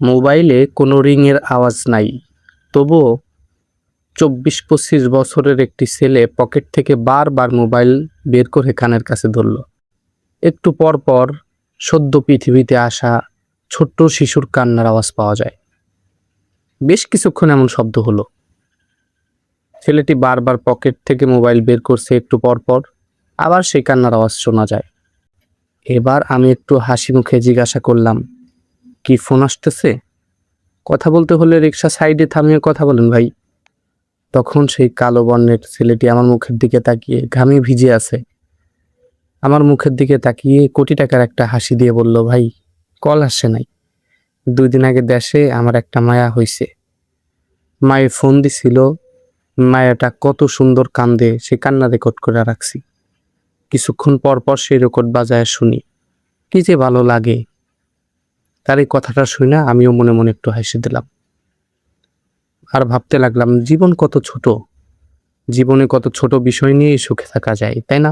মোবাইলে কোনো রিংয়ের আওয়াজ নাই, তবুও ২৪-২৫ বছরের একটি ছেলে পকেট থেকে বারবার মোবাইল বের করে কানের কাছে ধরল। একটু পর পর সদ্য পৃথিবীতে আসা ছোট্ট শিশুর কান্নার আওয়াজ পাওয়া যায়। বেশ কিছুক্ষণ এমন শব্দ হলো। ছেলেটি বারবার পকেট থেকে মোবাইল বের করছে, একটু পর পর আবার সেই কান্নার আওয়াজ শোনা যায়। এবার আমি একটু হাসি মুখে জিজ্ঞাসা করলাম, কি ফোন আসতেছে? কথা বলতে হলে রিক্সা সাইডে থামিয়ে কথা বলেন ভাই। তখন সেই কালো বর্ণের ছেলেটি আমার মুখের দিকে তাকিয়ে, ঘামে ভিজে আছে, আমার মুখের দিকে তাকিয়ে কোটি টাকার একটা হাসি দিয়ে বলল, ভাই কল আসে নাই, 2 দিন আগে দেশে আমার একটা মায়া হইছে। মায়ে ফোন দিছিল, মায়াটা কত সুন্দর কান্দে, সে কান্না রেকর্ড করে রাখছি। কিছুক্ষণ পর পর সেই রেকর্ড বাজায় শুনি, কি যে ভালো লাগে। তার এই কথাটা শুনে আমিও মনে মনে একটু হেসে দিলাম। আর ভাবতে লাগলাম, জীবন কত ছোট, জীবনে কত ছোট বিষয় নিয়েই সুখে থাকা যায়, তাই না?